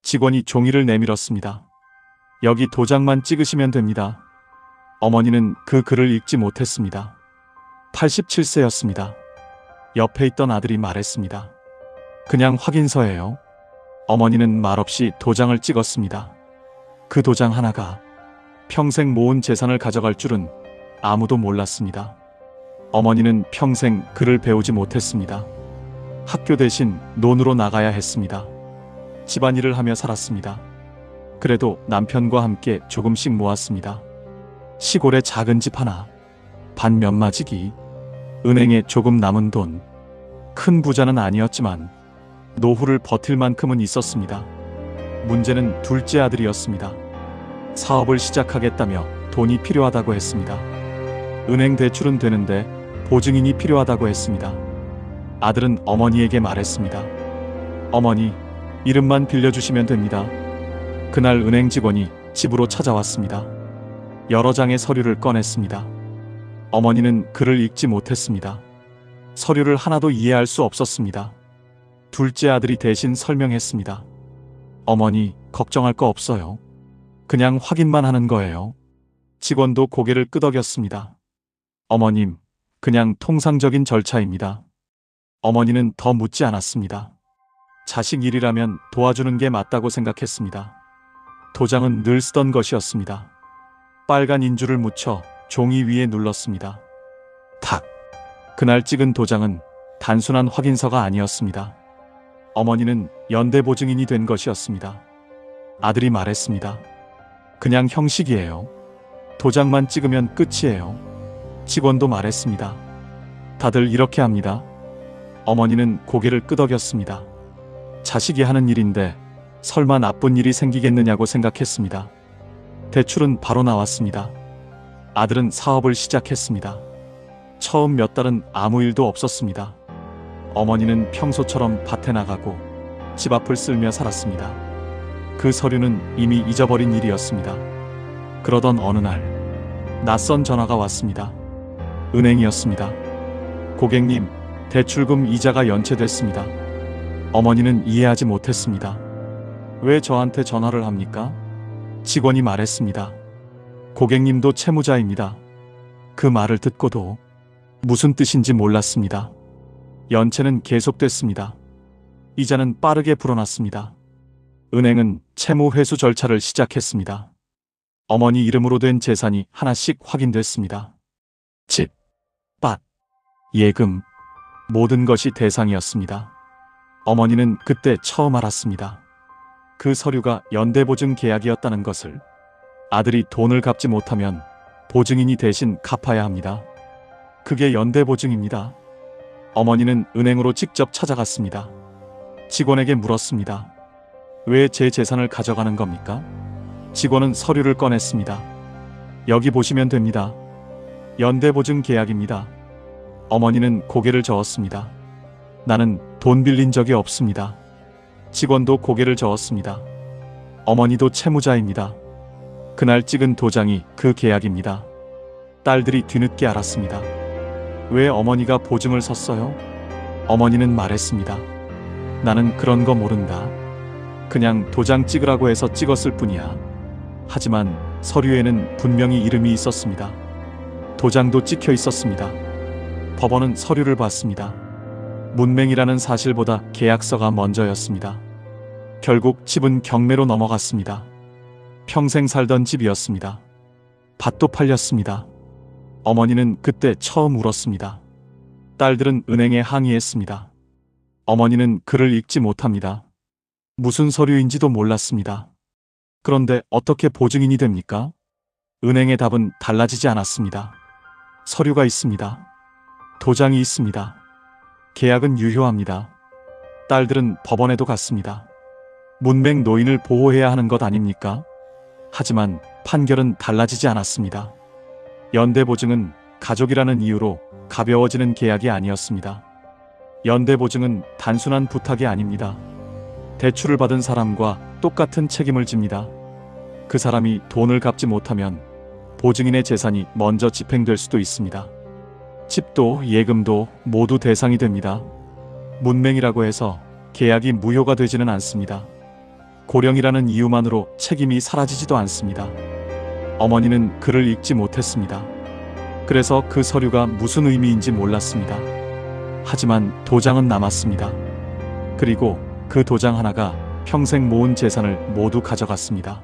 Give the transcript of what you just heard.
직원이 종이를 내밀었습니다. 여기 도장만 찍으시면 됩니다. 어머니는 그 글을 읽지 못했습니다. 87세였습니다. 옆에 있던 아들이 말했습니다. 그냥 확인서예요. 어머니는 말없이 도장을 찍었습니다. 그 도장 하나가 평생 모은 재산을 가져갈 줄은 아무도 몰랐습니다. 어머니는 평생 글을 배우지 못했습니다. 학교 대신 논으로 나가야 했습니다. 집안일을 하며 살았습니다. 그래도 남편과 함께 조금씩 모았습니다. 시골에 작은 집 하나, 반 면마지기, 은행에 조금 남은 돈. 큰 부자는 아니었지만 노후를 버틸 만큼은 있었습니다. 문제는 둘째 아들이었습니다. 사업을 시작하겠다며 돈이 필요하다고 했습니다. 은행 대출은 되는데 보증인이 필요하다고 했습니다. 아들은 어머니에게 말했습니다. 어머니, 이름만 빌려주시면 됩니다. 그날 은행 직원이 집으로 찾아왔습니다. 여러 장의 서류를 꺼냈습니다. 어머니는 글을 읽지 못했습니다. 서류를 하나도 이해할 수 없었습니다. 둘째 아들이 대신 설명했습니다. 어머니, 걱정할 거 없어요. 그냥 확인만 하는 거예요. 직원도 고개를 끄덕였습니다. 어머님, 그냥 통상적인 절차입니다. 어머니는 더 묻지 않았습니다. 자식 일이라면 도와주는 게 맞다고 생각했습니다. 도장은 늘 쓰던 것이었습니다. 빨간 인주를 묻혀 종이 위에 눌렀습니다. 탁! 그날 찍은 도장은 단순한 확인서가 아니었습니다. 어머니는 연대보증인이 된 것이었습니다. 아들이 말했습니다. 그냥 형식이에요. 도장만 찍으면 끝이에요. 직원도 말했습니다. 다들 이렇게 합니다. 어머니는 고개를 끄덕였습니다. 자식이 하는 일인데 설마 나쁜 일이 생기겠느냐고 생각했습니다. 대출은 바로 나왔습니다. 아들은 사업을 시작했습니다. 처음 몇 달은 아무 일도 없었습니다. 어머니는 평소처럼 밭에 나가고 집 앞을 쓸며 살았습니다. 그 서류는 이미 잊어버린 일이었습니다. 그러던 어느 날 낯선 전화가 왔습니다. 은행이었습니다. 고객님, 대출금 이자가 연체됐습니다. 어머니는 이해하지 못했습니다. 왜 저한테 전화를 합니까? 직원이 말했습니다. 고객님도 채무자입니다. 그 말을 듣고도 무슨 뜻인지 몰랐습니다. 연체는 계속됐습니다. 이자는 빠르게 불어났습니다. 은행은 채무 회수 절차를 시작했습니다. 어머니 이름으로 된 재산이 하나씩 확인됐습니다. 집, 밭, 예금, 모든 것이 대상이었습니다. 어머니는 그때 처음 알았습니다. 그 서류가 연대보증 계약이었다는 것을. 아들이 돈을 갚지 못하면 보증인이 대신 갚아야 합니다. 그게 연대보증입니다. 어머니는 은행으로 직접 찾아갔습니다. 직원에게 물었습니다. 왜 제 재산을 가져가는 겁니까? 직원은 서류를 꺼냈습니다. 여기 보시면 됩니다. 연대보증 계약입니다. 어머니는 고개를 저었습니다. 나는 돈 빌린 적이 없습니다. 직원도 고개를 저었습니다. 어머니도 채무자입니다. 그날 찍은 도장이 그 계약입니다. 딸들이 뒤늦게 알았습니다. 왜 어머니가 보증을 섰어요? 어머니는 말했습니다. 나는 그런 거 모른다. 그냥 도장 찍으라고 해서 찍었을 뿐이야. 하지만 서류에는 분명히 이름이 있었습니다. 도장도 찍혀 있었습니다. 법원은 서류를 봤습니다. 문맹이라는 사실보다 계약서가 먼저였습니다. 결국 집은 경매로 넘어갔습니다. 평생 살던 집이었습니다. 밭도 팔렸습니다. 어머니는 그때 처음 울었습니다. 딸들은 은행에 항의했습니다. 어머니는 글을 읽지 못합니다. 무슨 서류인지도 몰랐습니다. 그런데 어떻게 보증인이 됩니까? 은행의 답은 달라지지 않았습니다. 서류가 있습니다. 도장이 있습니다. 계약은 유효합니다. 딸들은 법원에도 갔습니다. 문맹 노인을 보호해야 하는 것 아닙니까? 하지만 판결은 달라지지 않았습니다. 연대보증은 가족이라는 이유로 가벼워지는 계약이 아니었습니다. 연대보증은 단순한 부탁이 아닙니다. 대출을 받은 사람과 똑같은 책임을 집니다. 그 사람이 돈을 갚지 못하면 보증인의 재산이 먼저 집행될 수도 있습니다. 집도 예금도 모두 대상이 됩니다. 문맹이라고 해서 계약이 무효가 되지는 않습니다. 고령이라는 이유만으로 책임이 사라지지도 않습니다. 어머니는 글을 읽지 못했습니다. 그래서 그 서류가 무슨 의미인지 몰랐습니다. 하지만 도장은 남았습니다. 그리고 그 도장 하나가 평생 모은 재산을 모두 가져갔습니다.